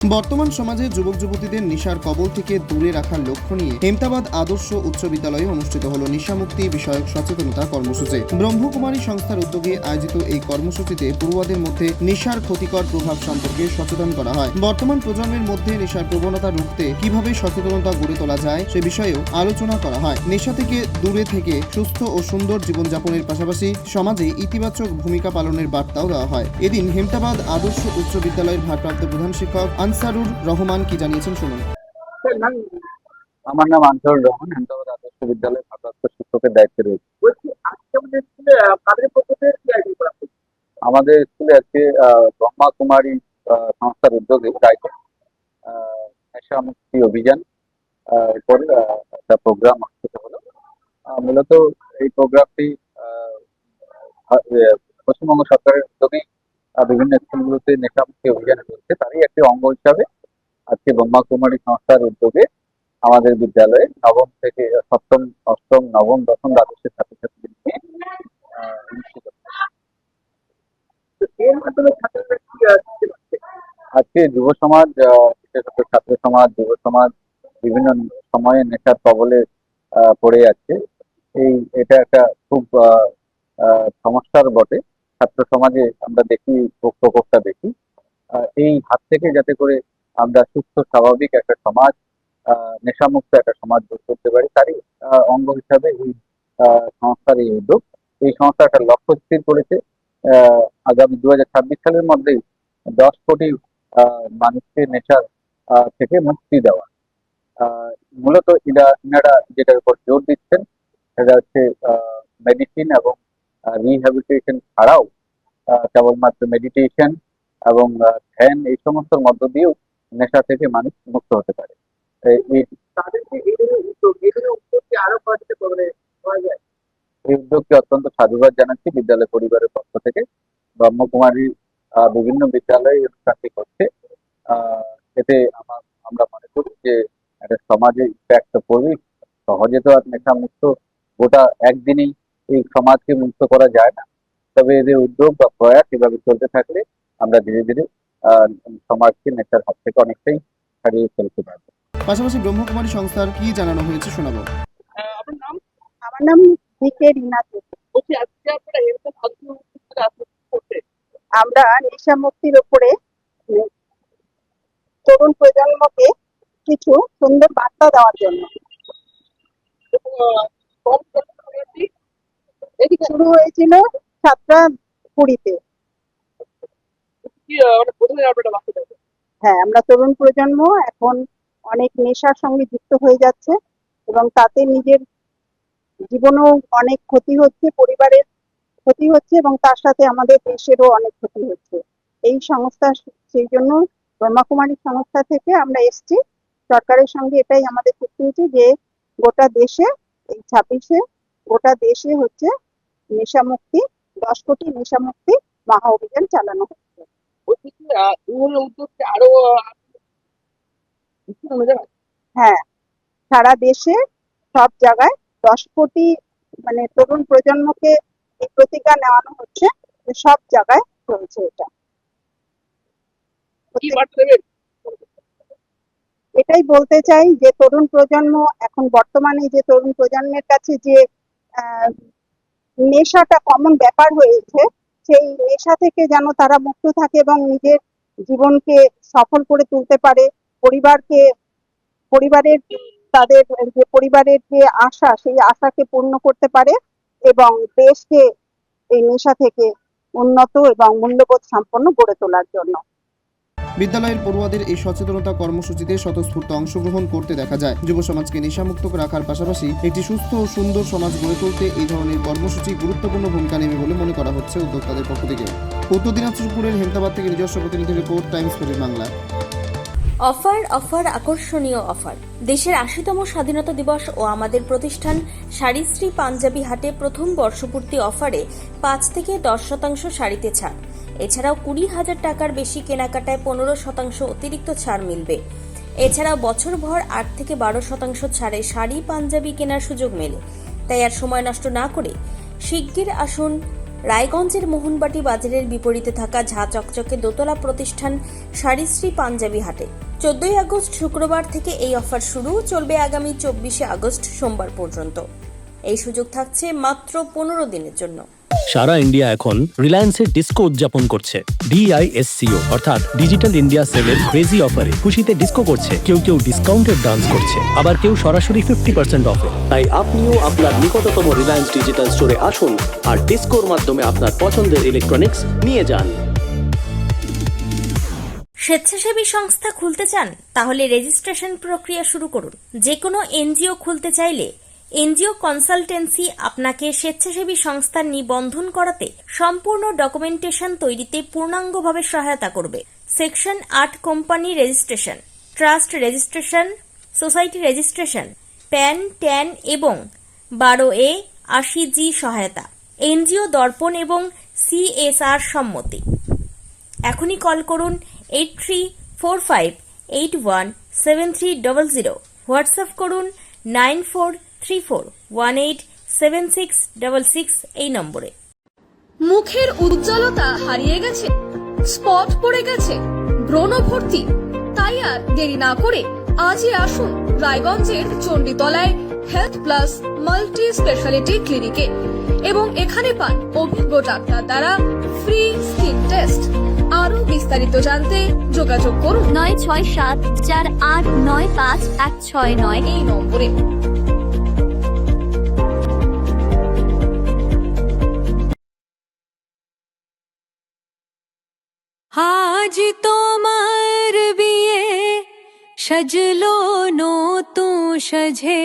বর্তমান সমাজে যুবক যুবতীদের নেশার কবল থেকে দূরে রাখার লক্ষ্য নিয়ে হেমতাবাদ আদর্শ উচ্চ বিদ্যালয়ে অনুষ্ঠিত হলো নেশামুক্তি বিষয়ক সচেতনতা কর্মসূচি। ব্রহ্মকুমারী সংস্থার উদ্যোগে আয়োজিত এই কর্মসূচিতে পড়ুয়াদের মধ্যে নেশার ক্ষতিকর প্রভাব সম্পর্কে সচেতন করা হয়। বর্তমান প্রজন্মের মধ্যে নেশার প্রবণতা রুখতে কিভাবে সচেতনতা গড়ে তোলা যায় সে বিষয়েও আলোচনা করা হয়। নেশা থেকে দূরে থেকে সুস্থ ও সুন্দর জীবনযাপনের পাশাপাশি সমাজে ইতিবাচক ভূমিকা পালনের বার্তাও দেওয়া হয়। এদিন হেমতাবাদ আদর্শ উচ্চ বিদ্যালয়ের ভারপ্রাপ্ত প্রধান শিক্ষক আনসারুর রহমান কি জানিয়েছেন শুনুন। আমার নাম আনসারুর রহমান, হেমতাবাদ আদর্শ বিদ্যালয়ের ভারপ্রাপ্ত শিক্ষকের দায়িত্বে রয়েছে। আমাদের স্কুলে আজকে ব্রহ্মা কুমারী সংস্থার উদ্যোগে নেশা মুক্তি অভিযান উপর একটা প্রোগ্রাম অনুষ্ঠিত হলো। মূলত এই প্রোগ্রামটি পশ্চিমবঙ্গ সরকারের উদ্যোগে বিভিন্ন স্কুলগুলোতে নেশা মুক্তি অভিযান চলছে, তারই একটি অঙ্গ হিসাবে আজকে ব্রহ্মা কুমারী সংস্থার উদ্যোগে আমাদের বিদ্যালয়ে নবম থেকে সপ্তম, অষ্টম, নবম, দশম, দ্বাদশের ছাত্রছাত্রীদের নিয়ে অনুষ্ঠিত। আজকে যুব সমাজ, বিশেষত ছাত্র সমাজ, যুব সমাজ বিভিন্ন সময়ে নেশার কবলে পড়ে যাচ্ছে। এটা একটা খুব সমস্যার বটে। ছাত্র সমাজে আমরা দেখি, প্রকোপটা দেখি। এই হাত থেকে যাতে করে আমরা সুস্থ স্বাভাবিক একটা সমাজ, নেশামুক্ত একটা সমাজ গড়ে তুলতে পারি, তারই অঙ্গ হিসাবে এই সংস্থার এই উদ্যোগ। এই সংস্থা একটা লক্ষ্য স্থির করেছে, আগামী 2026 সালের মধ্যেই 10 কোটি মানুষকে নেশার থেকে মুক্তি দেওয়া। মূলত ইনারা যেটার উপর জোর দিচ্ছেন সেটা হচ্ছে মেডিসিন এবং রিহ্যাবিলিটেশন ছাড়াও কেবলমাত্র মেডিটেশন এবং ধ্যান, এই সমস্ত মধ্য দিয়েও নেশা থেকে মানুষ মুক্ত হতে পারে। এই উদ্যোগকে অত্যন্ত সাধুবাদ জানাচ্ছি বিদ্যালয় পরিবারের পক্ষ থেকে। ব্রহ্মকুমারী বিভিন্ন বিদ্যালয়ে এই অনুষ্ঠানটি করছে। এতে আমরা মনে করি যে একটা সমাজে ইম্প্যাক্ট পড়বে। সহজে তো আর নেশা মুক্ত গোটা একদিনেই এই সমাজকে মুক্ত করা যায় না, তবে এদের উদ্যোগ বা প্রয়াস এভাবে চলতে থাকলে আমরা ধীরে ধীরে সমাজকে নেশার হাত থেকে অনেকটাই ছাড়িয়ে ফেলতে পারবো। পাশাপাশি ব্রহ্মকুমারী সংস্থার কি জানানো হয়েছে শোনাবো। আমার নাম ভিকে রিনা চৌধুরী। আমরা নেশা মুক্তির উপরে তরুণ প্রজন্মকে কিছু সুন্দর বার্তা দেওয়ার জন্য শুরু হয়েছিল 7টা-20-তে। হ্যাঁ, আমরা তরুণ প্রজন্ম এখন অনেক নেশার সঙ্গে যুক্ত হয়ে যাচ্ছে এবং তাতে নিজের জীবনেও অনেক ক্ষতি হচ্ছে, পরিবারের ক্ষতি হচ্ছে এবং তার সাথে আমাদের দেশেরও অনেক ক্ষতি হচ্ছে। এই সংস্থা, সেই জন্য ব্রহ্মাকুমারী সংস্থা থেকে আমরা এসেছি। সরকারের সঙ্গে এটাই আমাদের চুক্তি হয়েছে যে গোটা দেশে এই 26-এ গোটা দেশে হচ্ছে নেশামুক্তি, 10 কোটি নেশামুক্তি মহা অভিযান চালানো হচ্ছে। হ্যাঁ, সারা দেশে সব জায়গায় 10 কোটি মানে তরুণ প্রজন্মকে এই প্রতিজ্ঞা নেওয়ানো হচ্ছে যে সব জায়গায় চলছে এটা। এটাই বলতে চাই যে তরুণ প্রজন্ম এখন বর্তমানে যে তরুণ প্রজন্মের কাছে যে নেশাটা কমন ব্যাপার হয়েছে, সেই নেশা থেকে যেন তারা মুক্ত থাকে এবং নিজের জীবনকে সফল করে তুলতে পারে, পরিবারের তাদের যে পরিবারের যে আশা, সেই আশাকে পূর্ণ করতে পারে এবং দেশকে এই নেশা থেকে উন্নত এবং মূল্যবোধ সম্পন্ন গড়ে তোলার জন্য। বিদ্যালয়ের পড়ুয়াদের এই সচেতনতা কর্মসূচিতে স্বতঃস্ফূর্ত অংশগ্রহণ করতে দেখা যায়। যুব সমাজকে নেশামুক্ত রাখার পাশাপাশি একটি সুস্থ ও সুন্দর সমাজ গড়ে তুলতে এই ধরনের কর্মসূচি গুরুত্বপূর্ণ ভূমিকা নেবে বলে মনে করা হচ্ছে উদ্যোক্তাদের পক্ষ থেকে। উত্তর দিনাজপুরের হেমতাবাদ থেকে নিজস্ব প্রতিনিধি report, Times fourteen Bangla. Offer আকর্ষণীয় অফার। দেশের 80তম স্বাধীনতা দিবস ও আমাদের প্রতিষ্ঠান শাড়িশ্রী পাঞ্জাবি হাটে প্রথম বর্ষপূর্তি অফারে 5 থেকে 10% শাড়িতে ছাড়। এছাড়াও 20,000 টাকার বেশি কেনাকাটায় 15% অতিরিক্ত ছাড় মিলবে। এছাড়াও বছরভর 8 থেকে 12% ছাড়ে শাড়ি পাঞ্জাবি কেনার সুযোগ মেলে। তাই আর সময় নষ্ট না করে শিগগির আসুন রায়গঞ্জের মোহনবাটি বাজারের বিপরীতে থাকা ঝাঁ চকচকে দোতলা প্রতিষ্ঠান শাড়িশ্রী পাঞ্জাবি হাটে 14ই আগস্ট শুক্রবার থেকে এই অফার শুরু, চলবে আগামী 24শে আগস্ট সোমবার পর্যন্ত। এই সুযোগ থাকছে মাত্র 15 দিনের জন্য। সারা ইন্ডিয়া এখন রিলায়েন্সের ডিস্কো উদযাপন করছে। DISCO অর্থাৎ ডিজিটাল ইন্ডিয়া সেলের ক্রেজি অফারে খুশিতে ডিস্কো করছে। কেউ কেউ ডিসকাউন্টেড ডান্স করছে, আবার কেউ সরাসরি 50% অফে। তাই আপনিও আপনার নিকটতম রিলায়েন্স ডিজিটাল স্টোরে আসুন আর ডিস্কোর মাধ্যমে আপনার পছন্দের ইলেকট্রনিক্স নিয়ে যান। স্বেচ্ছাসেবী সংস্থা খুলতে চান? তাহলে রেজিস্ট্রেশন প্রক্রিয়া শুরু করুন। যে কোনো এনজিও খুলতে চাইলে এনজিও কনসালটেন্সি আপনাকে স্বেচ্ছাসেবী সংস্থার নিবন্ধন করাতে সম্পূর্ণ ডকুমেন্টেশন তৈরিতে পূর্ণাঙ্গভাবে সহায়তা করবে। Section 8 company registration, trust registration, society registration, pan, tan এবং 12A 80G সহায়তা, এনজিও দর্পণ এবং CSR সম্মতি। এখনই কল করুন 8345817300, হোয়াটসঅ্যাপ করুন 9434187666 এই নম্বরে। মুখের উজ্জ্বলতা হারিয়ে গেছে, স্পট পড়ে গেছে, ব্রণ ভর্তি, তাই আর দেরি না করে আজই আসুন রায়গঞ্জের চণ্ডীতলায় হেলথ প্লাস মাল্টি স্পেশালিটি ক্লিনিকে এবং এখানে পান অভিজ্ঞ ডাক্তার দ্বারা ফ্রি স্কিন টেস্ট। আরো বিস্তারিত জানতে যোগাযোগ করুন 9674895169 এই নম্বরে। আজ তোমার বিয়ে সাজলো নতুন সাজে